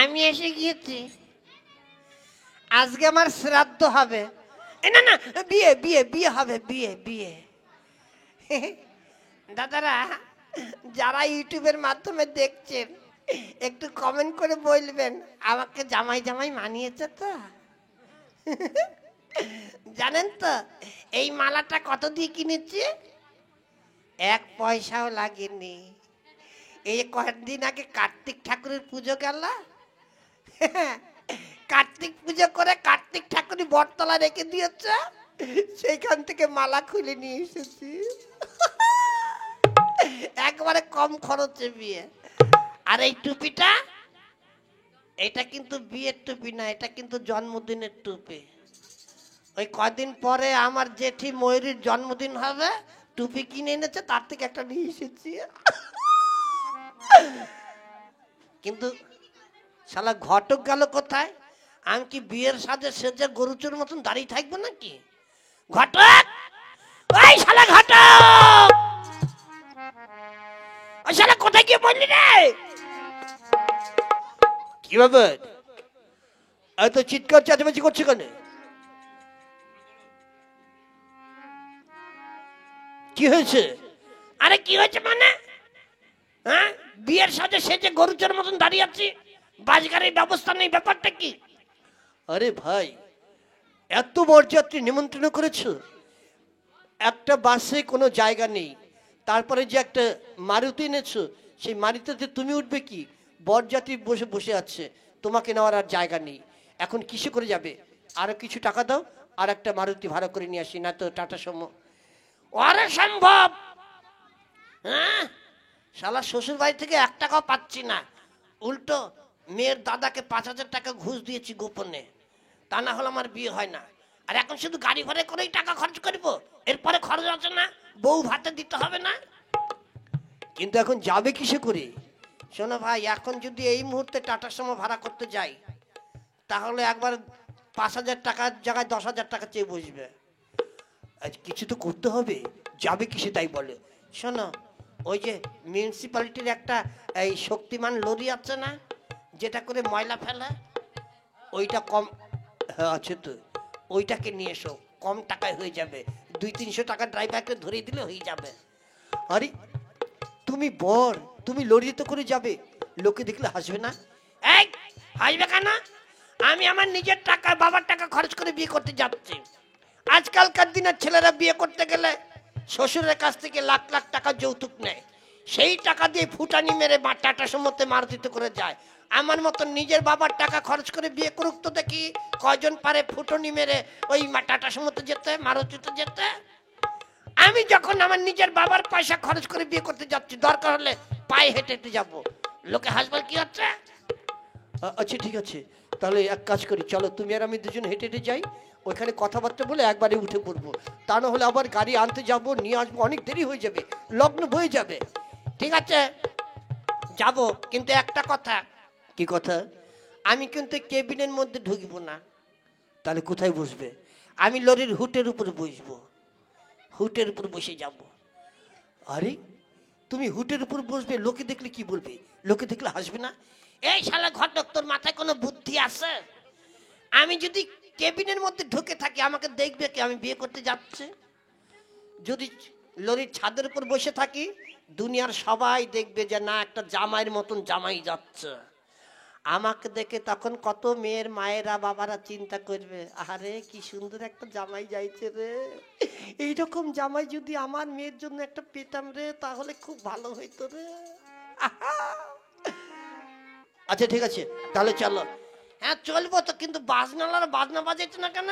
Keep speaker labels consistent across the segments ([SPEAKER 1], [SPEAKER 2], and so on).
[SPEAKER 1] আমি এসে গিয়েছি, আজকে আমার শ্রাদ্ধ হবে। না না, বিয়ে বিয়ে বিয়ে হবে, বিয়ে বিয়ে। দাদারা, যারা ইউটিউবের মাধ্যমে দেখছেন, একটু কমেন্ট করে বলবেন আমাকে জামাই জামাই মানিয়েছে তো। জানেন তো এই মালাটা কত দিয়ে কিনেছি? 1 পয়সাও লাগেনি। এই কয়েকদিন আগে কার্তিক ঠাকুরের পুজো গেল, কার্তিক পুজো করে কার্তিক ঠাকুরই বটতলা রেখে দিয়েছে, সেইখান থেকে মালা খুলে নিয়ে এসেছি। একবারে কম খরচে বিয়ে। আর এই টুপিটা, এটা কিন্তু বিয়ের টুপি না, এটা কিন্তু জন্মদিনের টুপি। ওই কদিন পরে আমার জেঠি ময়ূরীর জন্মদিন হবে, টুপি কিনে এনেছে, তার থেকে একটা নিয়ে এসেছি। কিন্তু শালা ঘটক গেল কোথায়? আমি কি বিয়ের সাথে সেজে গরুচুর মতন দাঁড়িয়ে থাকবো নাকি? ঘটক, ওই শালা ঘটক, ওই শালা কোথায় গিয়ে বললি রে? কি ব্যাপার, এত চিৎকার চেঁচামেচি করছে কেন? কি হয়েছে? আরে কি হয়েছে মানে? হ্যাঁ, বিয়ের সাথে সেজে গরুচোর মতন দাঁড়িয়ে আছি, বাজগাড়ির ব্যবস্থা নেই, ব্যাপারটা কি? আরে ভাই, এত বরযাত্রী নিমন্ত্রণ করেছো, একটা বাসে কোনো জায়গা নেই, তারপরে যে একটা মারুতি এনেছো, সেই মারুতিতে তুমি উঠবে কি? বরযাত্রী বসে বসে আছে, তোমাকে নেওয়ার আর জায়গা নেই। এখন কিসে করে যাবে? আরো কিছু টাকা দাও, আর একটা মারুতি ভাড়া করে নিয়ে আসি, না তো টাটা সুমো। আরে সম্ভব? হ্যাঁ, শালা শ্বশুর বাড়ি থেকে 1 টাকাও পাচ্ছি না, উল্টো মেয়ের দাদাকে 5,000 টাকা ঘুষ দিয়েছি গোপনে, তা না হলে আমার বিয়ে হয় না। আর এখন শুধু গাড়ি ভাড়া করেই টাকা খরচ করবো, এরপরে খরচ আছে না, বউ ভাতে দিতে হবে না? কিন্তু এখন যাবে কিসে করে? শোনো ভাই, এখন যদি এই মুহূর্তে টাটা সুমো ভাড়া করতে যাই, তাহলে একবার 5,000 টাকার জায়গায় 10,000 টাকা চেয়ে বসবে। কিছু তো করতে হবে, যাবে কিসে তাই বলে। শোনো, ওই যে মিউনিসিপ্যালিটির একটা এই শক্তিমান লরি আছে না, যেটা করে ময়লা ফেলে, ওইটা কম আছে তো, ওইটাকে নিয়ে এসো, কম টাকায় হয়ে যাবে, 200-300 টাকা ড্রাইভারকে ধরিয়ে দিলে হয়ে যাবে। আরে তুমি বর, তুমি লরিতে করে যাবে, লোকে দেখলে হাসবে না? এই, হাসবে কেন? আমি আমার নিজের টাকা, বাবার টাকা খরচ করে বিয়ে করতে যাচ্ছি। আজকালকার দিনের ছেলেরা বিয়ে করতে গেলে শ্বশুরের কাছ থেকে লাখ লাখ টাকা যৌতুক নেয়, সেই টাকা দিয়ে ফুটানি মেরে টাটা সুমোতে মারুতিতে করে যায়। আমার মতন নিজের বাবার টাকা খরচ করে বিয়ে করুক তো দেখি, কয়জন পারে ফুটনি মেরে ওই টাটা সুমোতে যেতে, মারুতিতে যেতে। আমি যখন আমার নিজের বাবার পয়সা খরচ করে বিয়ে করতে যাচ্ছি, দরকার হলে পায়ে হেঁটে হেঁটে যাবো, লোকে হাসবার কি হচ্ছে? আচ্ছা ঠিক আছে, তাহলে এক কাজ করি, চলো তুমি আর আমি দুজন হেঁটে হেঁটে যাই, ওইখানে কথাবার্তা বলে একবারে উঠে পড়বো, তা না হলে আবার গাড়ি আনতে যাবো, নিয়ে আসবো, অনেক দেরি হয়ে যাবে, লগ্ন বয়ে যাবে। ঠিক আছে, যাব, কিন্তু একটা কথা। কি কথা? আমি কিন্তু কেবিনের মধ্যে ঢুকবো না। তাহলে কোথায় বসবে? আমি লরির হুটের উপরে বসবো, হুটের উপর বসে যাব। আরে তুমি হুটের উপর বসবে, লোকে দেখলে কি বলবে? লোকে দেখলে হাসবে না? এই শালা ঘটক, তোর মাথায় কোনো বুদ্ধি আছে? আমি যদি কেবিনের মধ্যে ঢুকে থাকি, আমাকে দেখবে কি আমি বিয়ে করতে যাচ্ছি? যদি লরির ছাদের উপর বসে থাকি, দুনিয়ার সবাই দেখবে যে না, একটা জামাইয়ের মতন জামাই যাচ্ছে। আমাকে দেখে তখন কত মেয়ের মায়েরা বাবারা চিন্তা করবে, আরে কি সুন্দর একটা জামাই যাইছে রে, এইরকম জামাই যদি আমার মেয়ের জন্য একটা পেতাম রে, তাহলে খুব ভালো হইতো রে। আচ্ছা ঠিক আছে, তাহলে চলো। হ্যাঁ চলবো তো, কিন্তু বাজনালার বাজনা বাজাইছে না কেন?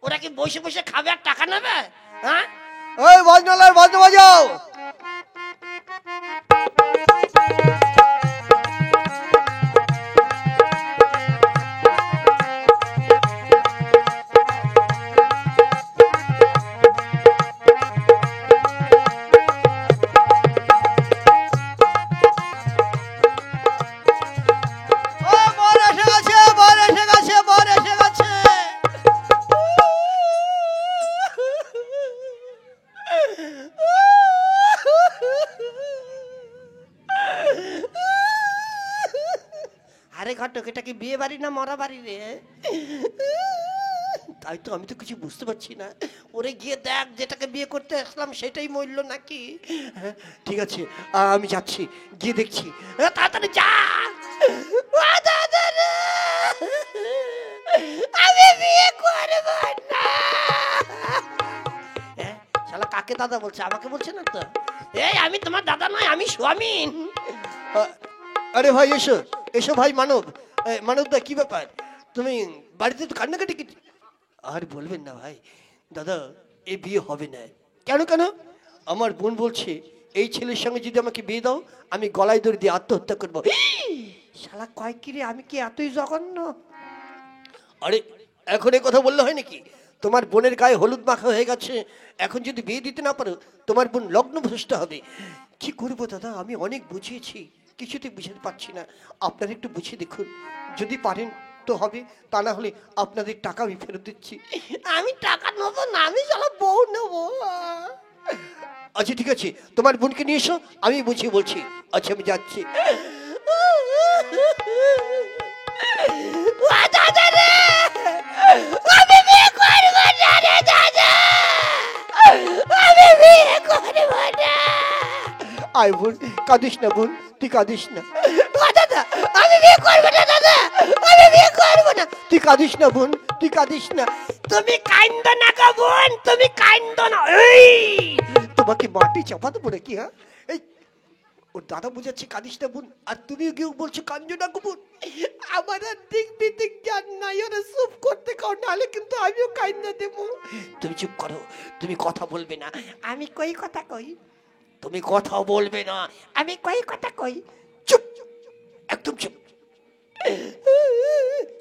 [SPEAKER 1] ওরা কি বসে বসে খাবে আর টাকা নেবে? হ্যাঁ, ওই বাজনালার বাজনা বাজাও। আরে ঘটক, এটা কি বিয়ে বাড়ি না মরা বাড়ি রে? তাই তো, আমি তো কিছু বুঝতে পারছি না। ওরে গিয়ে দেখ, যেটাকে বিয়ে করতে আসলাম সেটাই মরল নাকি। ঠিক আছে, আমি যাচ্ছি, গিয়ে দেখছি। তাড়াতাড়ি যা। দাদা রে, আমি বিয়ে করব না। শালা কাকে দাদা বলছে? আমাকে বলছে না তো। এই আমি তোমার দাদা নয়, আমি স্বামী। আরে ভাই এসো, এসো ভাই মানব। মানব দা, কি ব্যাপার? তুমি বাড়িতে তো কান্নাকাটি কি? আর বলবেন না ভাই, দাদা এ বিয়ে হবে না। কেন কেন? আমার বোন বলছে এই ছেলের সঙ্গে যদি আমাকে বিয়ে দাও, আমি গলায় দড়ি দিয়ে আত্মহত্যা করবো। শালা কয় কি রে, আমি কি এতই জঘন্য? আরে এখন এই কথা বললে হয় নাকি? তোমার বোনের গায়ে হলুদ মাখা হয়ে গেছে, এখন যদি বিয়ে দিতে না পারো তোমার বোন লগ্ন ভ্রষ্ট হবে। কি করবো দাদা, আমি অনেক বুঝিয়েছি, কিছুতে বুঝতে পারছি না। আপনারা একটু বুঝিয়ে দেখুন, যদি পারেন তো হবে, তা না হলে আপনাদের টাকা আমি ফেরত দিচ্ছি। আমি টাকা নেবো না, আমি শালা বউ নেবো। আচ্ছা ঠিক আছে, তোমার বোনকে নিয়ে এসো, আমি বুঝিয়ে বলছি। আচ্ছা আমি যাচ্ছি। দাদা রে, আমি বিয়ে করব না রে দাদা, আমি বিয়ে করব না। আয় বোন, কাঁদিস না বোন, তুই কাঁদিস না। দাদা আমি বিয়ে করব না দাদা, আমি বিয়ে করব না। তুই কাঁদিস না বোন, তুই কাঁদিস না। তুমি কাঁদো না গো বোন, তুমি কাঁদো না। এই তোমাকে মাটি চাপা দেবো নাকি? হ্যাঁ, এই ওর দাদা বুঝাচ্ছে কাঁদিস না বোন, আর তুমিও কেউ বলছো কাঁদো না গো বোন। আমার আর দিক বিদিক জ্ঞান নাই, ওরা চুপ করতে কাও, নাহলে কিন্তু আমিও কাঁদা দেবো। তুমি চুপ করো, তুমি কথা বলবে না। আমি কই কথা কই, তুমি কথা বলবে না। আমি কই কথা কই, চুপ, একদম চুপ।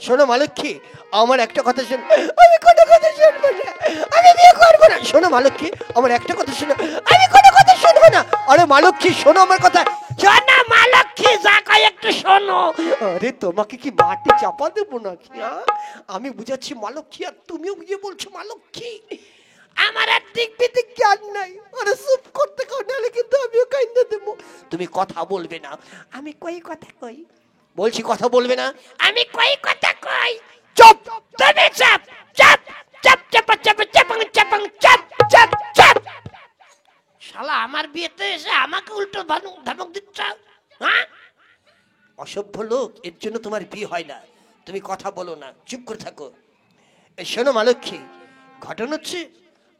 [SPEAKER 1] শোনো মালক্ষী, আমার একটা কথা শোনো। আমি কোনো কথা শুনবো না, আমি বিয়ে করবো না। শোনো মালক্ষী, আমার একটা কথা শোনো, আমি কোনো কথা শুনবো না। আরে মালক্ষী শোনো আমার কথা। শোনো মালক্ষী, যা কই একটু শোনো। আরে তোমাকে কি মাটি চাপা দেবো নাকি? আমি বুঝাচ্ছি মালক্ষী, আর তুমিও বুঝিয়ে বলছো মালক্ষী। আমার আর দিক বিদিক জ্ঞান নাই, আরে চুপ করতে কাও, নাহলে কিন্তু আমিও কাইন্দা দেবো। তুমি কথা বলবে না। আমি কই কথা কই, বলছি কথা বলবে না। আমি কই কথা কই, চুপ। তুমি চুপ, চুপ, চুপ, চুপ, চুপ, চুপ, চুপ, চুপ, চুপ, চুপ। শালা আমার বিয়েতে এসে আমাকে উল্টো ধমক দিচ্ছ, হ্যাঁ? অসভ্য লোক, এর জন্য তোমার বিয়ে হয় না। তুমি কথা বলো না, চুপ করে থাকো। শোনো মালক্ষী, ঘটনা হচ্ছে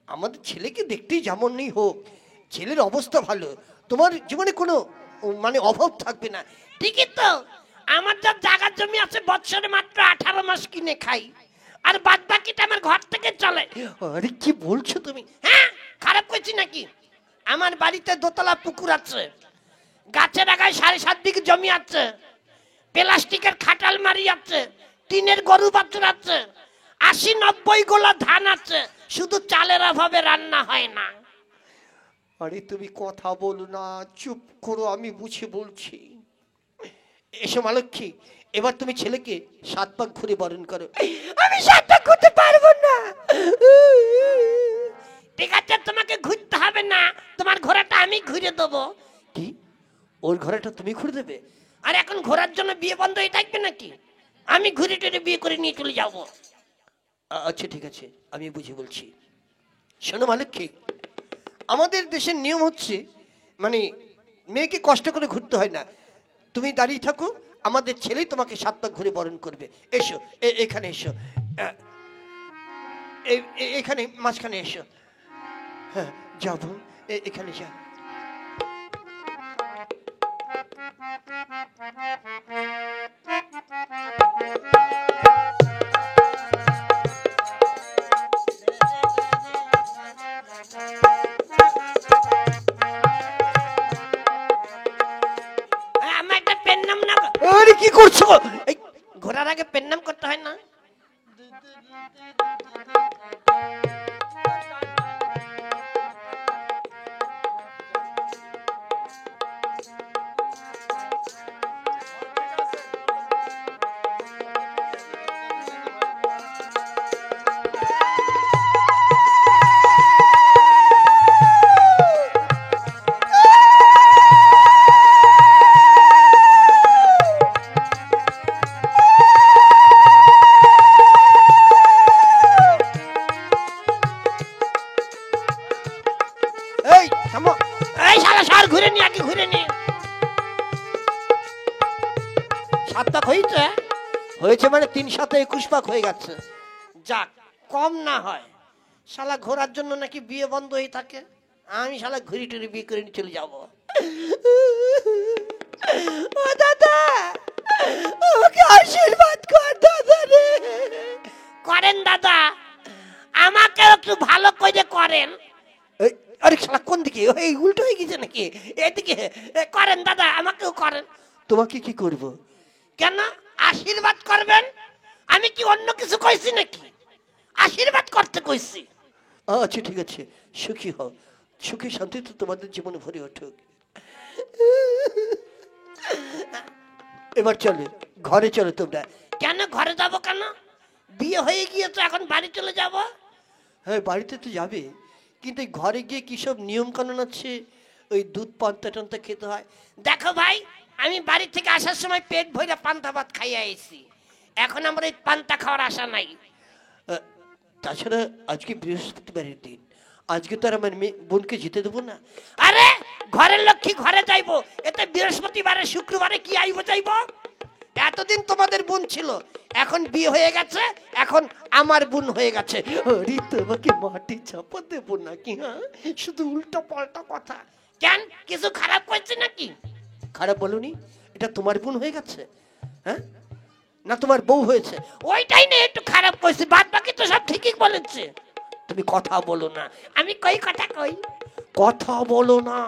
[SPEAKER 1] আমাদের ছেলেকে দেখতেই যেমন নেই হোক, ছেলের অবস্থা ভালো, তোমার জীবনে কোনো মানে অভাব থাকবে না। ঠিকই তো, আমার যা জায়গা জমি আছে বছরে মাত্র 18 মাস কিনে খাই, আর বাদ বাকিটা আমার ঘর থেকে চলে। আরে কি বলছো তুমি? হ্যাঁ, খারাপ কইছি নাকি? আমার বাড়িতে দোতলা পুকুর আছে, গাছের আগায় 7.5 বিঘা জমি আছে, প্লাস্টিকের খাটাল মারি আছে, টিনের গরু বাছুর আছে, 80-90 গোলা ধান আছে, শুধু চালের অভাবে রান্না হয় না। আরে তুমি কথা বলো না, চুপ করো, আমি বুঝে বলছি। এসো মালক্ষী, এবার তুমি ছেলেকে 7 পাক ঘুরে বরণ করো। আমি 7 পাক ঘুরতে পারবো না। ঠিক আছে, তোমাকে ঘুরতে হবে না, তোমার ঘোড়াটা আমি ঘুরে দেবো। কি, ওর ঘোড়াটা তুমি ঘুরে দেবে? আর এখন ঘোড়ার জন্য বিয়ে বন্ধ হয়ে থাকবে নাকি? আমি ঘুরে টুরে বিয়ে করে নিয়ে চলে যাবো। আচ্ছা ঠিক আছে, আমি বুঝে বলছি। শোনো মালক্ষী, আমাদের দেশের নিয়ম হচ্ছে মানে মেয়েকে কষ্ট করে ঘুরতে হয় না, তুমি দাঁড়িয়ে থাকো, আমাদের ছেলেই তোমাকে 7 পাক ঘুরে বরণ করবে। এসো, এখানে এসো, এখানে মাঝখানে এসো। হ্যাঁ যাবো, এখানে যা। কি করছো? ঘোড়ার আগে পেন নাম করতে হয় না? 7 পাক হয়েছে? হয়েছে মানে 3 7 21 পাক হয়ে গেছে। যাক, কম না হয়। শালা ঘোরার জন্য নাকি বিয়ে বন্ধ হয়ে থাকে। আমি শালা ঘুরি টুরি বিয়ে করে নিয়ে চলে যাবো। ও দাদা, আমাকে আশীর্বাদ কর দাদা রে। করেন দাদা, আমাকে একটু ভালো করে করেন। আরে শালা কোন দিকে, এই উল্টো হয়ে গেছে নাকি? এদিকে করেন দাদা, আমাকেও করেন। তোমাকে কি করব? কেন আশীর্বাদ করবেন? আমি কি অন্য কিছু কইছি নাকি? আশীর্বাদ করতে কইছি। আচ্ছা ঠিক আছে, সুখী হও, সুখী শান্তিতে তোমাদের জীবনে ভরে উঠুক। এবার চলো ঘরে, চলো তোমরা। কেন ঘরে যাব কেন? বিয়ে হয়ে গিয়ে তো এখন বাড়ি চলে যাব। হ্যাঁ বাড়িতে তো যাবে, কিন্তু ঘরে গিয়ে কি সব নিয়ম কানুন আছে, ওই দুধ পান্তা টান্তা খেতে হয়। দেখো ভাই, আমি বাড়ি থেকে আসার সময় পেট ভরে পান্তা ভাত খাইয়ে আইছি, এখন আমার এই পান্তা খাওয়ার আশা নাই। তাছাড়া আজকে বৃহস্পতিবারের দিন, আজকে তো আর আমার বোনকে যেতে দেবো না। আরে ঘরের লক্ষ্মী ঘরে যাইবো, এতে বৃহস্পতিবারে শুক্রবারে কি আইবো যাইবো? এতদিন তোমাদের বোন ছিল, এখন বিয়ে হয়ে গেছে, এখন আমার বোন হয়ে গেছে। আরে তোমাকে মাটি চাপা দেবো নাকি? হ্যাঁ, শুধু উল্টো পাল্টা কথা। কেন, কিছু খারাপ করছে নাকি? খারাপ বলুনি, এটা তোমার বোন হয়ে গেছে। হ্যাঁ না তোমার বউ হয়েছে, ওইটাই না একটু খারাপ কইছে, বাদ বাকি তো সব ঠিকই বলেছে। তুমি কথা বলো না। আমি কই কথা কই? কথা বলো না,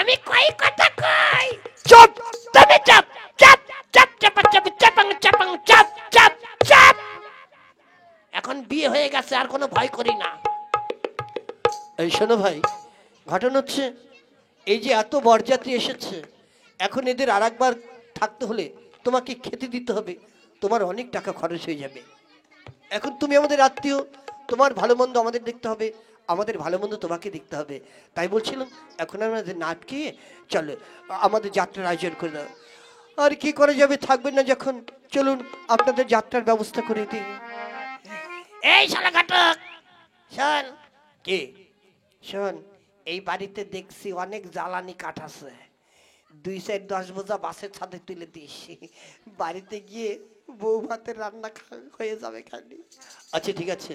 [SPEAKER 1] আমি কই কথা কই। চুপ, তুমি চুপ, চুপ চুপ চুপ চুপ চাপাং চাপাং চুপ চুপ চুপ। এখন বিয়ে হয়ে গেছে, আর কোনো ভয় করি না। এই শোনো ভাই, ঘটনা হচ্ছে এই যে এত বরযাত্রী এসেছে, এখন এদের আর একবার থাকতে হলে তোমাকে খেতে দিতে হবে, তোমার অনেক টাকা খরচ হয়ে যাবে। এখন তুমি আমাদের আত্মীয়, তোমার ভালো মন্দ আমাদের দেখতে হবে, আমাদের ভালো মন্দ তোমাকে দেখতে হবে। তাই বলছিলাম এখন আমাদের নাট খেয়ে চলো আমাদের যাত্রার আয়োজন করে দাও। আর কি করা যাবে, থাকবেন না যখন, চলুন আপনাদের যাত্রার ব্যবস্থা করে দিই। এই শালা ঘাটক শোন, কি শোন, এই বাড়িতে দেখছি অনেক জ্বালানি কাঠ আছে, 2 সাইড 10 বোঝা বাসের ছাদে তুলে দিস, বাড়িতে গিয়ে বউ ভাতের রান্না হয়ে যাবে খালি। আচ্ছা ঠিক আছে।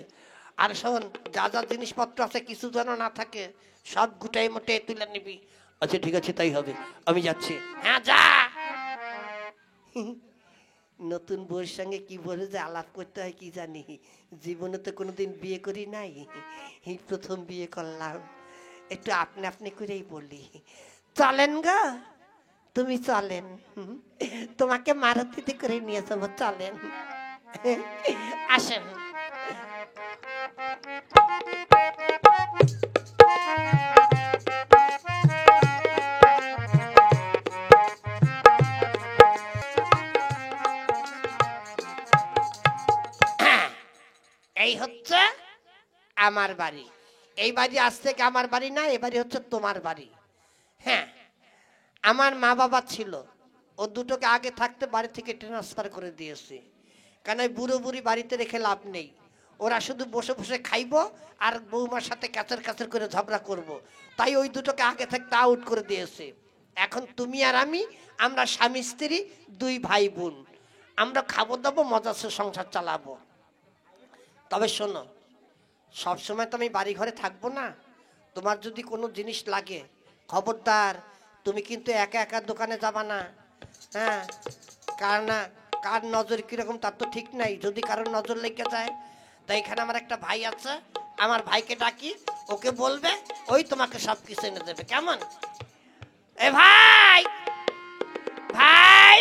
[SPEAKER 1] আর শোন, যা যা জিনিসপত্র আছে কিছু যেন না থাকে, সব গুটাই মোটে তুলে নিবি। আচ্ছা ঠিক আছে, তাই হবে, আমি যাচ্ছি। হ্যাঁ যা। নতুন বউয়ের সঙ্গে কি বলে যে আলাপ করতে হয় কি জানি, জীবনে তো কোনোদিন বিয়ে করি নাই, এই প্রথম বিয়ে করলাম, একটু আপনি আপনি করেই বলি। চলেন গো, তুমি চলেন, তোমাকে মারুতিতে করে নিয়ে যাবো, চলেন আসেন। এই হচ্ছে আমার বাড়ি, এই বাড়ি আজ থেকে আমার বাড়ি না, এই বাড়ি হচ্ছে তোমার বাড়ি। হ্যাঁ, আমার মা বাবা ছিল, ও দুটোকে আগে থাকতে বাড়ি থেকে ট্রান্সফার করে দিয়েছি, কারণ ওই বুড়ো বুড়ি বাড়িতে রেখে লাভ নেই, ওরা শুধু বসে বসে খাইবো আর বৌমার সাথে ক্যাচের ক্যাচের করে ঝগড়া করব। তাই ওই দুটোকে আগে থাকতে আউট করে দিয়েছে। এখন তুমি আর আমি, আমরা স্বামী স্ত্রী 2 ভাই বোন, আমরা খাবো দাবো মজার সংসার চালাবো। তবে শোনো, সবসময় তো আমি বাড়ি ঘরে থাকবো না, তোমার যদি কোনো জিনিস লাগে খবরদার, তুমি কিন্তু একা একা দোকানে যাবা না। হ্যাঁ, কার নজর কিরকম তার তো ঠিক নাই, যদি কারোর নজর লেগে যায়। তাই এখানে আমার একটা ভাই আছে, আমার ভাইকে ডাকি, ওকে বলবে, ওই তোমাকে সব কিছু এনে দেবে, কেমন? এ ভাই, ভাই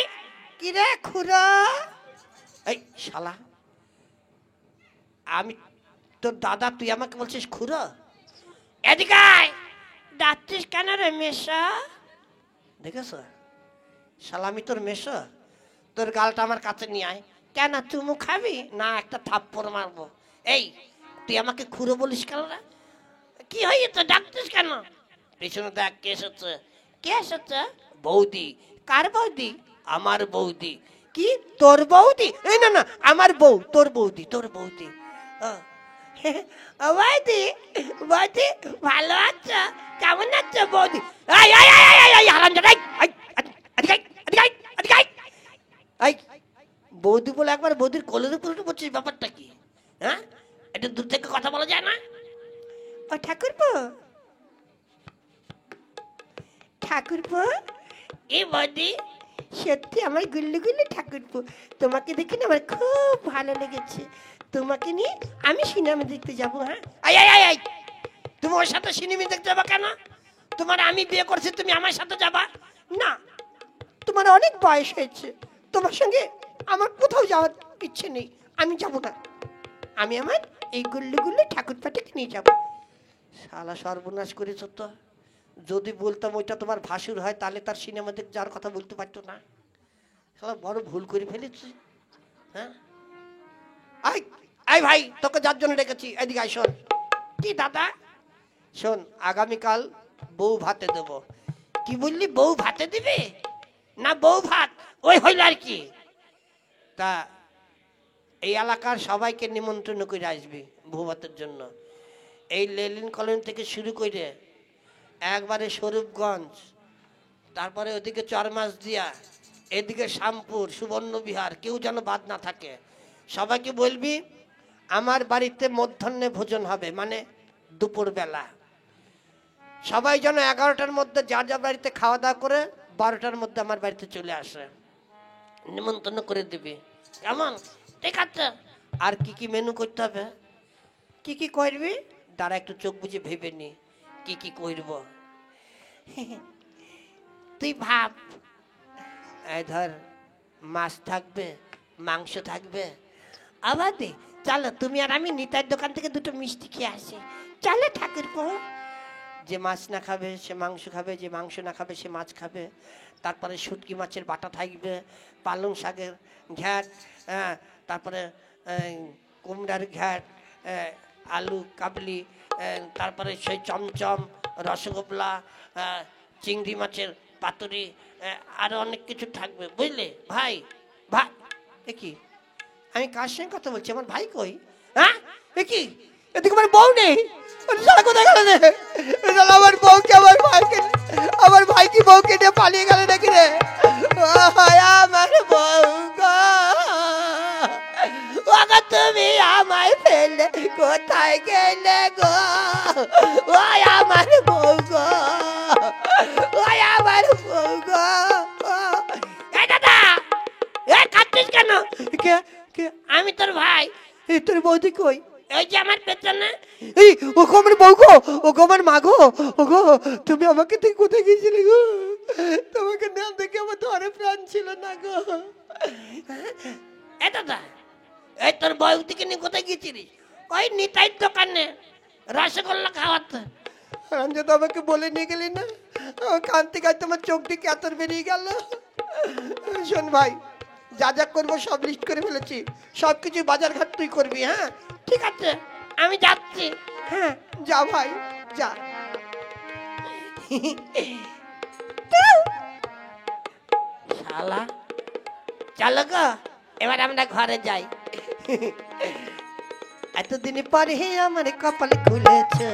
[SPEAKER 1] কি রে খুড়ো? এই শালা, আমি তোর দাদা, তুই আমাকে বলছিস খুড়ো? এদিকে আয়। ডাকছিস কেন রে মেশো? দেখেছ শালা, আমি তোর মেশো, তোর গালটা আমার কাছে নিয়ে আয়। কেন, চুমু খাবি না একটা থাপ্পড় মারবো? এই তুই আমাকে খুড়ো বলিস কেন রে? কি হয়েছে, ডাকছিস কেন? পিছনে দেখ কে এসেছে। কে এসেছে? বৌদি। কার বৌদি? আমার বৌদি। কি তোর বৌদি? এই না না, আমার বউ, তোর বৌদি, তোর বৌদি। বৌদি, বৌদি ভালো আছো? কেমন আছো বৌদি? বৌদি বলে একবার বৌদির কোলের উপর উঠে পড়ছিস, ব্যাপারটা কি? হ্যাঁ, একটু দূর থেকে কথা বলা যায় না? ও ঠাকুরপো, ঠাকুরপো, এ বৌদি সত্যি আমার গুল্লু গুল্লু ঠাকুরপো, তোমাকে দেখে না আমার খুব ভালো লেগেছে। তোমাকে নিয়ে আমি সিনেমা দেখতে যাবো। হ্যাঁ, আয় আয় আয় আয়, তুমি ওর সাথে সিনেমা দেখতে যাবা কেন? তোমার আমি বিয়ে করছি, তুমি আমার সাথে যাবা না? তোমার অনেক বয়স হয়েছে, তোমার সঙ্গে আমার কোথাও যাওয়ার ইচ্ছে নেই, আমি যাব না। আমি আমার এই গুল্লু গুল্লু ঠাকুর পাটিকে নিয়ে যাবো। শালা সর্বনাশ করেছ তো। যদি বলতাম ওইটা তোমার ভাসুর হয় তাহলে তার সিনেমা দেখতে যাওয়ার কথা বলতে পারতো না। শালা বড় ভুল করে ফেলেছি। হ্যাঁ, আয় আয় ভাই, তোকে যার জন্য ডেকেছি, এদিকে আয়। শোন। কি দাদা? শোন, আগামীকাল বউ ভাতে দেব। কি বললি, বউ ভাতে দিবে? না, বউ ভাত ওই হইল আর কি। তা এই এলাকার সবাইকে নিমন্ত্রণ করে আসবি বউ ভাতের জন্য। এই লেলিন কলোনি থেকে শুরু করে একবারে স্বরূপগঞ্জ, তারপরে ওদিকে চরমাস দিয়া, এদিকে শ্যামপুর, সুবর্ণবিহার, কেউ যেন বাদ না থাকে। সবাইকে বলবি আমার বাড়িতে মধ্যাহ্নে ভোজন হবে, মানে দুপুরবেলা। সবাই যেন 11টার মধ্যে যার যার বাড়িতে খাওয়া দাওয়া করে 12টার মধ্যে আমার বাড়িতে চলে আসে। নিমন্ত্রণ করে দিবি, কেমন? ঠিক আছে। আর কি কি মেনু করতে হবে? কি কি করবি দাঁড়া, একটু চোখ বুঝে ভেবে নি কি কি করব। তুই ভাব। এই ধর, মাছ থাকবে, মাংস থাকবে। আবার দে, চলো তুমি আর আমি নিতাইয়ের দোকান থেকে দুটো মিষ্টি খেয়ে আসি। চলো ঠাকুরপো। যে মাছ না খাবে সে মাংস খাবে, যে মাংস না খাবে সে মাছ খাবে। তারপরে শুটকি মাছের বাটা থাকবে, পালং শাকের ঘ্যাট, তারপরে কুমড়ার ঘ্যাট, আলু কাবলি, তারপরে সেই চমচম, রসগোল্লা, চিংড়ি মাছের পাতুরি, আরো অনেক কিছু থাকবে, বুঝলে ভাই? ভাই কি, আমি কার সঙ্গে কথা বলছি? আমার ভাই কই? হ্যাঁ, কি এদিকে আমার বউ নেই? কোথায় গেল রে? আমার বউকে, আমার ভাইকে, আমার ভাই কি বউকে নিয়ে পালিয়ে গেল নাকি রে? আমার বউ গো, তুমি আমায় ফেলে কোথায় গেলে গো? ওই আমার বউ গো, ওই আমার বউ গো। দাদা, কাঁদছিস কেন? আমি তোর ভাই। তোর বৌদি কই? ওই যে আমার পেছনে। এই ওগো আমার বউ গো, ওগো আমার মা গো, ওগো তুমি আমাকে তুই কোথায় গেছিলে গো? তোমাকে না দেখে আমার ধরে প্রাণ ছিল না গো। এ দাদা, এই তোর বউদিকে নিয়ে কোথায় গেছিলিস? ওই নিতাইয়ের দোকানে রসগোল্লা খাওয়াতে। আমি তো আমাকে বলে নিয়ে গেলি না, কান্তি কাঁদতে আমার চোখ দিকে আতর বেরিয়ে গেল। শোন ভাই, যা যা করবো সব লিস্ট করে ফেলেছি, সবকিছু বাজার ঘাট তুই করবি। হ্যাঁ ঠিক আছে, আমি যাচ্ছি। হ্যাঁ যা ভাই যা। শালা, চলো গো এবার আমরা ঘরে যাই। এতদিন পরে আমার কপাল খুলেছে,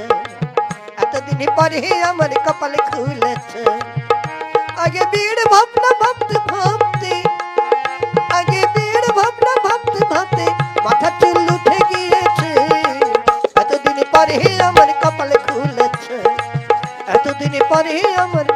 [SPEAKER 1] এতদিন পরে আমার কপাল খুলেছে। আগে বিয়ের ভাবনা ভাবতে ভাবতে, আগে বিয়ের ভাবনা ভাবতে ভাবতে মাথা চুল উঠে গিয়েছে। এতদিন পরে আমার কপাল খুলেছে, এতদিন পরে আমার